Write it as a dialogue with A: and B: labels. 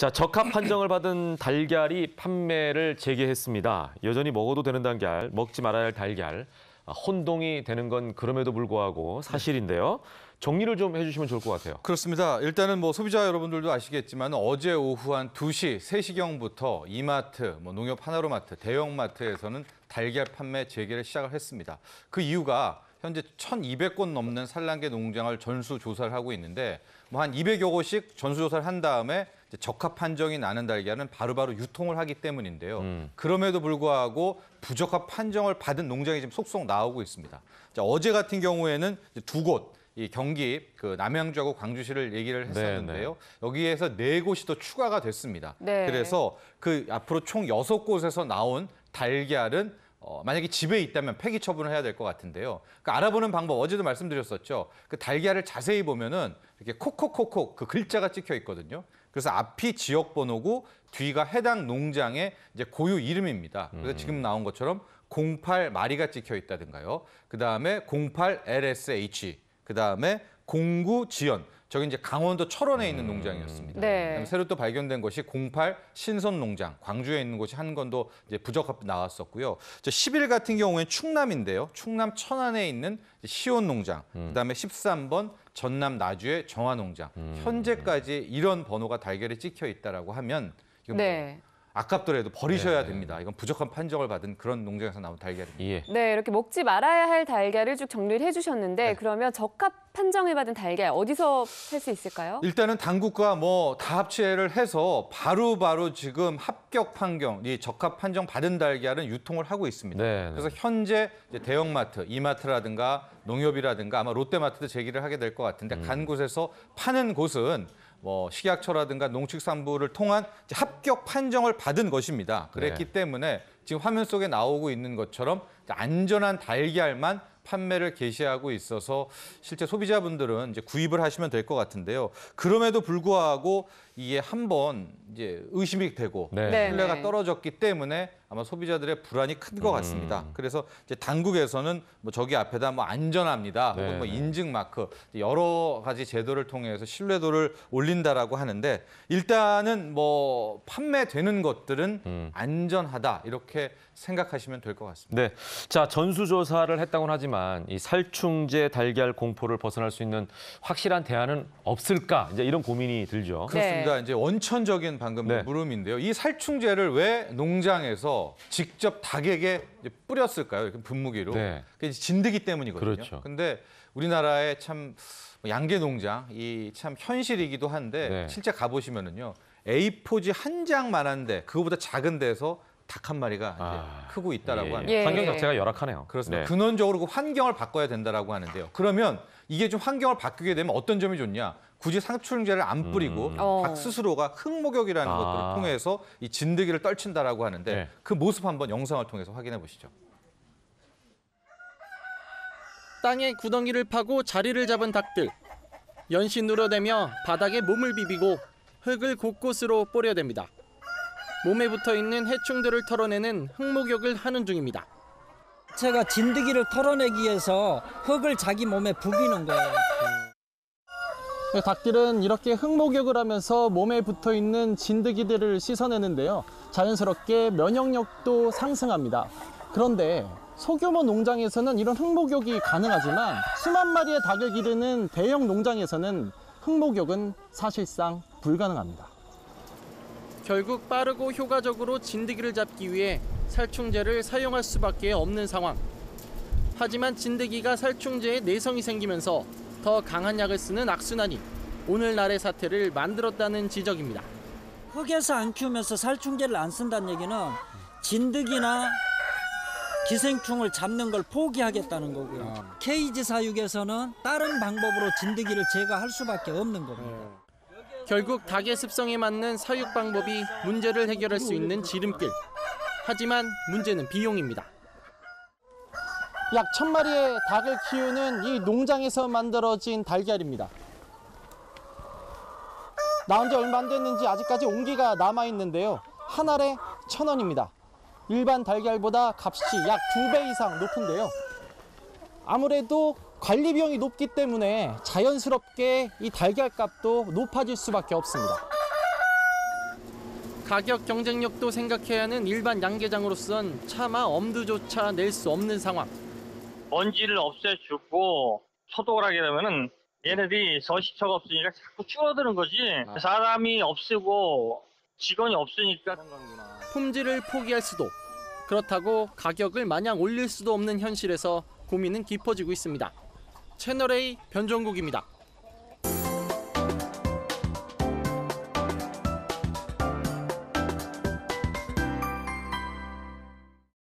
A: 자, 적합 판정을 받은 달걀이 판매를 재개했습니다. 여전히 먹어도 되는 달걀, 먹지 말아야 할 달걀. 혼동이 되는 건 그럼에도 불구하고 사실인데요. 정리를 좀 해주시면 좋을 것 같아요.
B: 그렇습니다. 일단은 소비자 여러분들도 아시겠지만 어제 오후 한 2시, 3시경부터 이마트, 농협 하나로마트, 대형마트에서는 달걀 판매 재개를 시작을 했습니다. 그 이유가 현재 1,200곳 넘는 산란계 농장을 전수조사를 하고 있는데 한 200여 곳씩 전수조사를 한 다음에 적합 판정이 나는 달걀은 바로바로 유통을 하기 때문인데요. 그럼에도 불구하고 부적합 판정을 받은 농장이 지금 속속 나오고 있습니다. 자, 어제 같은 경우에는 2곳, 이 경기 남양주하고 광주시를 얘기를 했었는데요. 여기에서 4곳이 더 추가가 됐습니다.
C: 네.
B: 그래서 앞으로 총 6곳에서 나온 달걀은 만약에 집에 있다면 폐기 처분을 해야 될 것 같은데요. 알아보는 방법 어제도 말씀드렸었죠. 그 달걀을 자세히 보면은 이렇게 콕콕콕콕 그 글자가 찍혀 있거든요. 그래서 앞이 지역 번호고 뒤가 해당 농장의 이제 고유 이름입니다. 그래서 지금 나온 것처럼 08 마리가 찍혀 있다든가요. 그다음에 08 LSH, 그다음에 09 지연. 저기 이제 강원도 철원에 있는 농장이었습니다.
C: 네.
B: 새로 또 발견된 것이 08 신선농장, 광주에 있는 곳이 한 건도 이제 부적합 나왔었고요. 10일 같은 경우에는 충남인데요. 충남 천안에 있는 시온농장, 그다음에 13번 전남 나주의 정화농장. 현재까지 이런 번호가 달걀에 찍혀 있다라고 하면 이건
C: 네.
B: 아깝더라도 버리셔야 됩니다. 이건 부적합 판정을 받은 그런 농장에서 나온 달걀입니다.
A: 예.
C: 네, 이렇게 먹지 말아야 할 달걀을 쭉 정리를 해주셨는데 그러면 적합 판정을 받은 달걀 어디서 살 수 있을까요?
B: 일단은 당국과 다 합체를 해서 바로바로 지금 합격 판정, 이 적합 판정 받은 달걀은 유통을 하고 있습니다.
A: 네.
B: 그래서 현재 이제 대형마트, 이마트라든가 농협이라든가 아마 롯데마트도 제기를 하게 될 것 같은데 간 곳에서 파는 곳은 식약처라든가 농축산부를 통한 이제 합격 판정을 받은 것입니다. 그랬기 때문에 지금 화면 속에 나오고 있는 것처럼 안전한 달걀만 판매를 개시하고 있어서 실제 소비자분들은 이제 구입을 하시면 될 것 같은데요. 그럼에도 불구하고 이게 한번 이제 의심이 되고 신뢰가 떨어졌기 때문에 아마 소비자들의 불안이 큰 것 같습니다. 그래서 이제 당국에서는 저기 앞에다 안전합니다, 혹은 인증 마크 여러 가지 제도를 통해서 신뢰도를 올린다라고 하는데 일단은 판매되는 것들은 안전하다 이렇게 생각하시면 될 것 같습니다.
A: 네, 자 전수조사를 했다고는 하지만 이 살충제 달걀 공포를 벗어날 수 있는 확실한 대안은 없을까? 이제 이런 고민이 들죠.
B: 그렇습니다. 이제 원천적인 방금 물음인데요. 이 살충제를 왜 농장에서 직접 닭에게 뿌렸을까요? 이렇게 분무기로. 그게 진드기 때문이거든요.
A: 그렇죠.
B: 근데 우리나라의 참 양계 농장 이 참 현실이기도 한데 실제 가보시면은요. A4지 한 장만한데 그거보다 작은 데서 닭 한 마리가 이제 크고 있다라고 합니다.
A: 환경 자체가 열악하네요.
B: 그렇습니다. 근원적으로 그 환경을 바꿔야 된다라고 하는데요. 그러면 이게 좀 환경을 바뀌게 되면 어떤 점이 좋냐? 굳이 살충제를 안 뿌리고 닭 스스로가 흙목욕이라는 것들을 통해서 이 진드기를 떨친다라고 하는데 그 모습 한번 영상을 통해서 확인해 보시죠.
D: 땅에 구덩이를 파고 자리를 잡은 닭들. 연신 누러대며 바닥에 몸을 비비고 흙을 곳곳으로 뿌려댑니다. 몸에 붙어있는 해충들을 털어내는 흙목욕을 하는 중입니다.
E: 제가 진드기를 털어내기 위해서 흙을 자기 몸에 부비는 거예요.
D: 닭들은 이렇게 흙목욕을 하면서 몸에 붙어있는 진드기들을 씻어내는데요. 자연스럽게 면역력도 상승합니다. 그런데 소규모 농장에서는 이런 흙목욕이 가능하지만 수만 마리의 닭을 기르는 대형 농장에서는 흙목욕은 사실상 불가능합니다. 결국 빠르고 효과적으로 진드기를 잡기 위해 살충제를 사용할 수밖에 없는 상황. 하지만 진드기가 살충제에 내성이 생기면서 더 강한 약을 쓰는 악순환이 오늘날의 사태를 만들었다는 지적입니다.
E: 흙에서 안 키우면서 살충제를 안 쓴다는 얘기는 진드기나 기생충을 잡는 걸 포기하겠다는 거고요. 케이지 사육에서는 다른 방법으로 진드기를 제거할 수밖에 없는 겁니다.
D: 결국 닭의 습성에 맞는 사육 방법이 문제를 해결할 수 있는 지름길. 하지만 문제는 비용입니다. 약 1,000마리의 닭을 키우는 이 농장에서 만들어진 달걀입니다. 나온 지 얼마 안 됐는지 아직까지 온기가 남아있는데요. 한 알에 1,000원입니다. 일반 달걀보다 값이 약 2배 이상 높은데요. 아무래도 관리 비용이 높기 때문에 자연스럽게 이 달걀 값도 높아질 수밖에 없습니다. 가격 경쟁력도 생각해야 하는 일반 양계장으로선 차마 엄두조차 낼 수 없는 상황.
F: 먼지를 없애주고 소독을 하게 되면은 얘네들이 서식처가 없으니까 자꾸 줄어드는 거지. 사람이 없애고 직원이 없으니까.
D: 품질을 포기할 수도, 그렇다고 가격을 마냥 올릴 수도 없는 현실에서 고민은 깊어지고 있습니다. 채널A 변종국입니다.